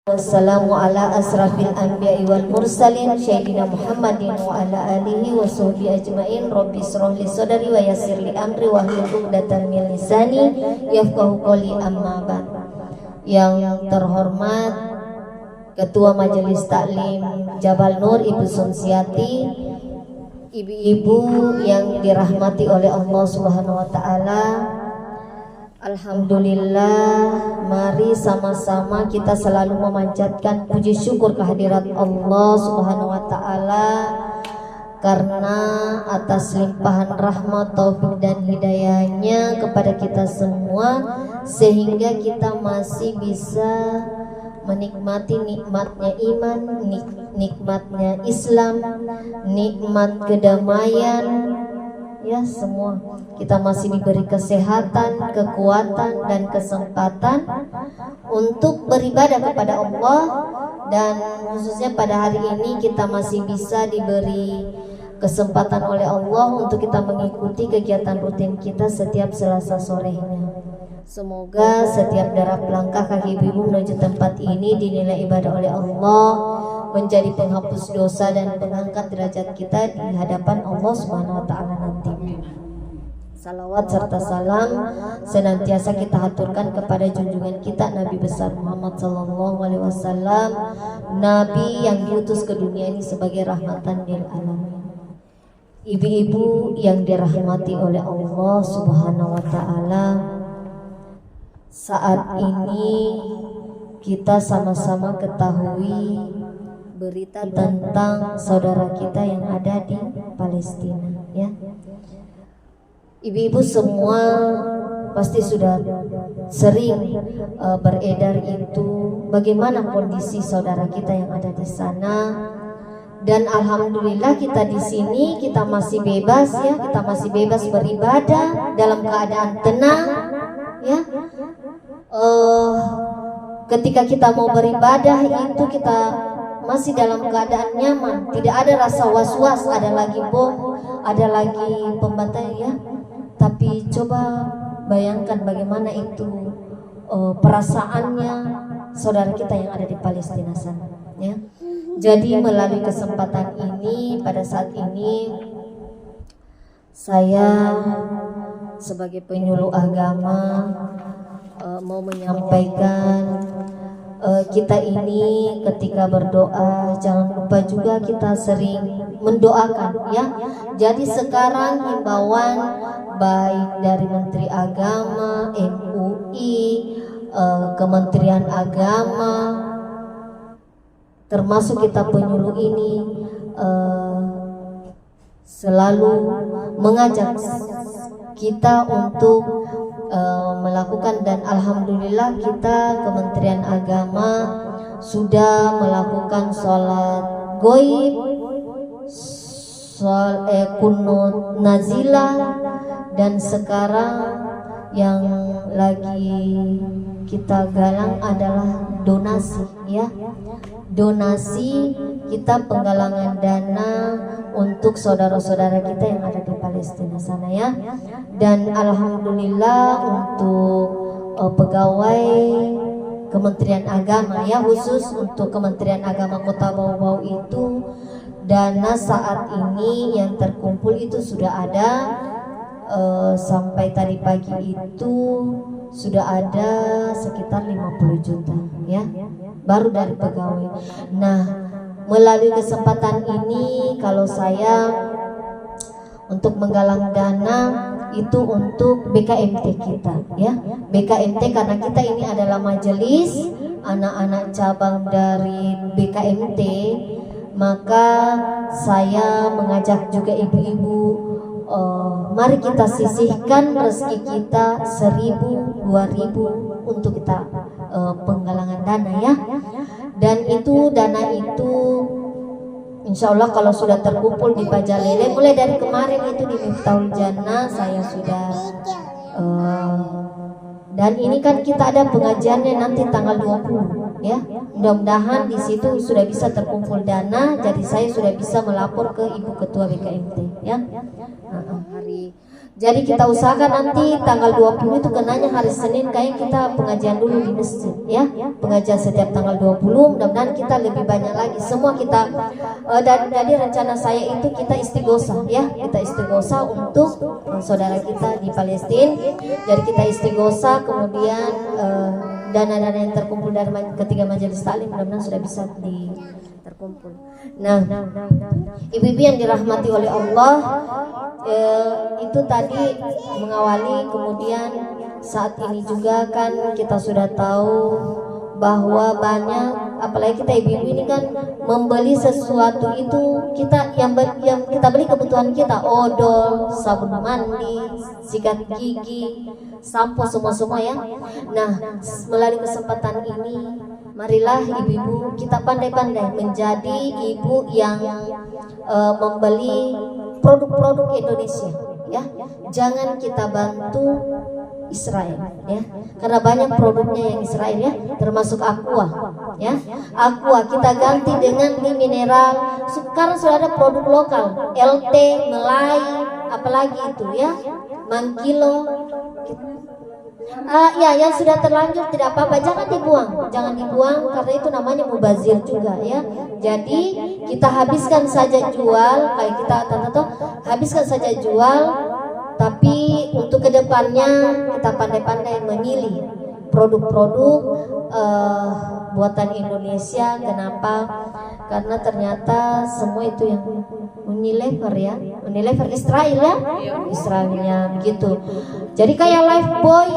Wassalamu ala asrafil anbiya'i wal mursalin Sayyidina Muhammadin wa ala alihi wa sahbihi ajma'in. Rabbi shrah li sadri wa yassir li amri wahlul 'uqdatam min lisani yafqahu qawli, amma ba'd. Yang terhormat Ketua Majelis Taklim Jabal Nur Ibu Sunsiati, ibu-ibu yang dirahmati oleh Allah Subhanahu wa taala, alhamdulillah, mari sama-sama kita selalu memanjatkan puji syukur kehadirat Allah Subhanahu wa taala karena atas limpahan rahmat, taufik dan hidayahnya kepada kita semua, sehingga kita masih bisa menikmati nikmatnya iman, nikmatnya Islam, nikmat kedamaian, ya semua. Kita masih diberi kesehatan, kekuatan dan kesempatan untuk beribadah kepada Allah, dan khususnya pada hari ini kita masih bisa diberi kesempatan oleh Allah untuk kita mengikuti kegiatan rutin kita setiap Selasa sorenya. Semoga setiap derap langkah kaki ibu menuju tempat ini dinilai ibadah oleh Allah, menjadi penghapus dosa dan mengangkat derajat kita di hadapan Allah Subhanahu wa taala nanti. Salawat serta salam senantiasa kita haturkan kepada junjungan kita Nabi besar Muhammad sallallahu alaihi wasallam, Nabi yang diutus ke dunia ini sebagai rahmatan lil alamin. Ibu-ibu yang dirahmati oleh Allah Subhanahu wa taala, saat ini kita sama-sama ketahui berita tentang saudara kita yang ada di Palestina, ya. Ibu-ibu semua pasti sudah sering beredar itu bagaimana kondisi saudara kita yang ada di sana, dan alhamdulillah kita di sini kita masih bebas, ya, kita masih bebas beribadah dalam keadaan tenang, ya. Ketika kita mau beribadah itu kita masih dalam keadaan nyaman, tidak ada rasa was-was, ada lagi bom, ada lagi pembantai, ya. Tapi coba bayangkan bagaimana itu perasaannya saudara kita yang ada di Palestina sana, ya. Jadi melalui kesempatan ini, pada saat ini saya sebagai penyuluh agama mau menyampaikan, kita ini ketika berdoa jangan lupa juga kita sering mendoakan, ya. Jadi sekarang himbauan baik dari Menteri Agama, MUI, Kementerian Agama, termasuk kita penyuluh ini selalu mengajak kita untuk melakukan, dan alhamdulillah kita Kementerian Agama sudah melakukan sholat goib, kunut nazilah, dan sekarang yang lagi kita galang adalah donasi, ya. Donasi kita penggalangan dana untuk saudara-saudara kita yang ada di Palestina sana, ya. Dan alhamdulillah untuk pegawai Kementerian Agama, ya, khusus untuk Kementerian Agama Kota Bau-Bau itu dana saat ini yang terkumpul itu sudah ada, sampai tadi pagi itu sudah ada sekitar 50 juta, ya, baru dari pegawai. Nah, melalui kesempatan ini kalau saya untuk menggalang dana itu untuk BKMT kita, ya. BKMT karena kita ini adalah majelis anak-anak cabang dari BKMT, maka saya mengajak juga ibu-ibu, mari kita sisihkan rezeki kita 1.000, 2.000 untuk kita penggalangan dana, ya. Dan itu dana itu insya Allah kalau sudah terkumpul di Pajalele, mulai dari kemarin itu di Miftahul Jannah saya sudah dan ini kan kita ada pengajiannya nanti tanggal 20, ya. Mudah-mudahan di situ sudah bisa terkumpul dana, jadi saya sudah bisa melapor ke Ibu Ketua BKMT, ya. Hari Jadi kita usahakan nanti tanggal 20 itu kenanya hari Senin, kayak kita pengajian dulu di masjid ya. Pengajian setiap tanggal 20, mudah-mudahan kita lebih banyak lagi. Semua kita jadi rencana saya itu kita istighosah ya. Kita istighosah untuk saudara kita di Palestina. Jadi kita istighosah, kemudian dana-dana yang terkumpul dari ketiga majelis taklim mudah-mudahan sudah bisa terkumpul. Nah, ibu-ibu yang dirahmati oleh Allah, itu tadi mengawali, kemudian saat ini juga kan kita sudah tahu bahwa banyak, apalagi kita ibu-ibu ini kan membeli sesuatu itu kita yang kita beli kebutuhan kita, odol, sabun mandi, sikat gigi, sampo, semua ya. Nah, melalui kesempatan ini marilah ibu-ibu kita pandai-pandai menjadi ibu yang membeli produk-produk Indonesia ya. Jangan kita bantu Israel ya, karena banyak produknya yang Israel ya, termasuk Aqua ya. Aqua kita ganti dengan mie mineral. Sekarang sudah ada produk lokal, LT, Melai, apalagi itu ya, Mangkilo. Ya, yang sudah terlanjur tidak apa-apa, jangan dibuang karena itu namanya mubazir juga ya. Jadi kita habiskan saja jual, kayak kita habiskan saja jual, tapi untuk kedepannya kita pandai-pandai memilih produk-produk buatan Indonesia. Kenapa? Karena ternyata semua itu yang Unilever ya, Unilever Israel ya, Israelnya begitu. Jadi kayak Lifebuoy,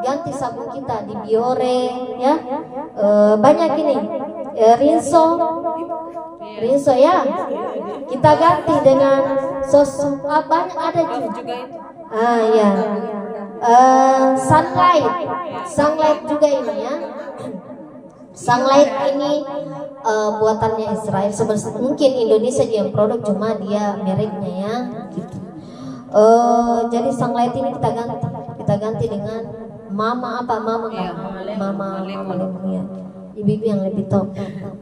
ganti sabun kita di Biore ya, banyak ini Rinso ya, kita ganti dengan banyak ada juga. Ya, Sunlight juga ini ya. Sunlight ini buatannya Israel. Sebenarnya mungkin Indonesia yang produk, cuma dia mereknya ya gitu. Jadi Sunlight ini kita ganti dengan Mama ya. Ibu-ibu yang lebih tahu.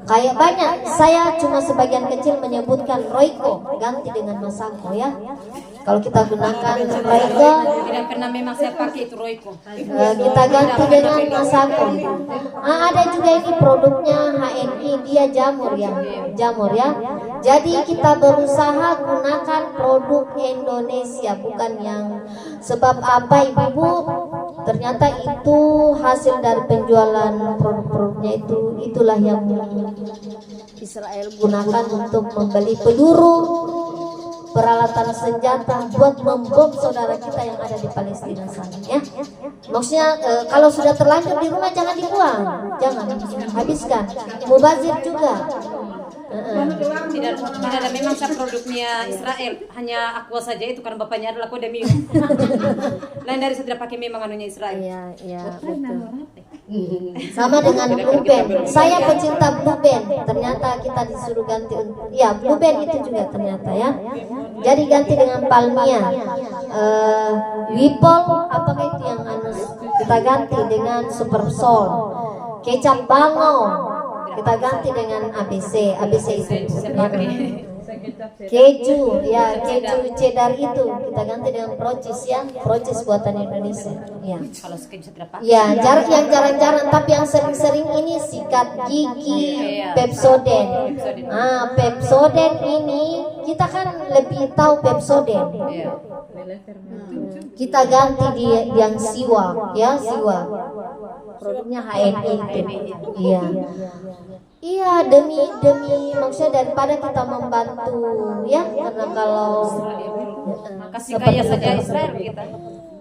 Kayak banyak, saya cuma sebagian kecil menyebutkan Royco, ganti dengan Masako ya. Kalau kita gunakan Royco, tidak pernah memang saya pakai itu Royco. Kita ganti dengan Masako. Ada juga ini produknya HNI, dia jamur ya. Jadi kita berusaha gunakan produk Indonesia, bukan yang sebab apa ibu-ibu, ternyata itu hasil dari penjualan produk-produknya itulah yang Israel gunakan untuk membeli peluru, peralatan senjata buat membom saudara kita yang ada di Palestina sana ya. Maksudnya kalau sudah terlanjur di rumah jangan dibuang, jangan habiskan. Mubazir juga. Tidak ada memang produknya Israel, hanya Aqua saja itu karena bapaknya adalah kode minum. Lain dari saya tidak pakai memang anunya Israel. Iya betul. Sama dengan Blue Band. Saya pecinta Blue Band. Ternyata kita disuruh ganti. Ya, Blue Band itu juga ternyata ya. Jadi ganti dengan Palmia. Wipol apakah itu yang kita ganti dengan Super Soul. Kecap Bango kita ganti dengan ABC itu keju cheddar itu kita ganti dengan Procis buatan Indonesia ya. Yang jarang-jarang tapi yang sering-sering ini sikat gigi Pepsodent. Pepsodent ini kita kan lebih tahu Pepsodent, kita ganti di yang Siwa ya, produknya HNI itu. Iya demi maksudnya daripada kita membantu ya, karena kalau kasih kaya saja Israel kita.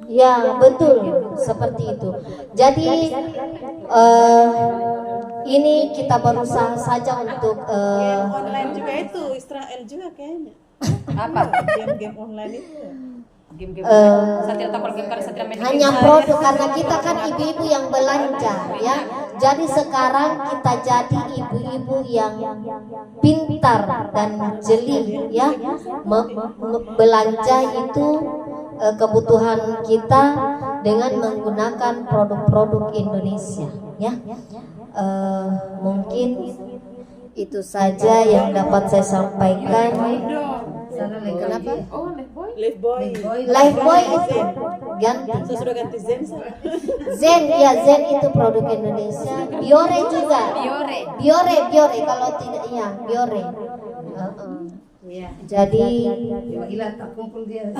Ya betul seperti itu. Jadi ini kita berusaha saja untuk online juga itu Israel juga kayaknya. Apa? Game online itu. Hanya produk, karena kita kan ibu-ibu yang belanja ya. Jadi sekarang kita jadi ibu-ibu yang pintar dan jeli ya, belanja itu kebutuhan kita dengan menggunakan produk-produk Indonesia ya. Mungkin itu saja yang dapat saya sampaikan. Kenapa? Lifebuoy. Lifebuoy itu ganti. Saya sudah ganti Zen. Zen, ya Zen itu produk Indonesia. Biore juga. Biore kalau tidak ya Biore. Iya. Jadi Gila tak kumpul dia.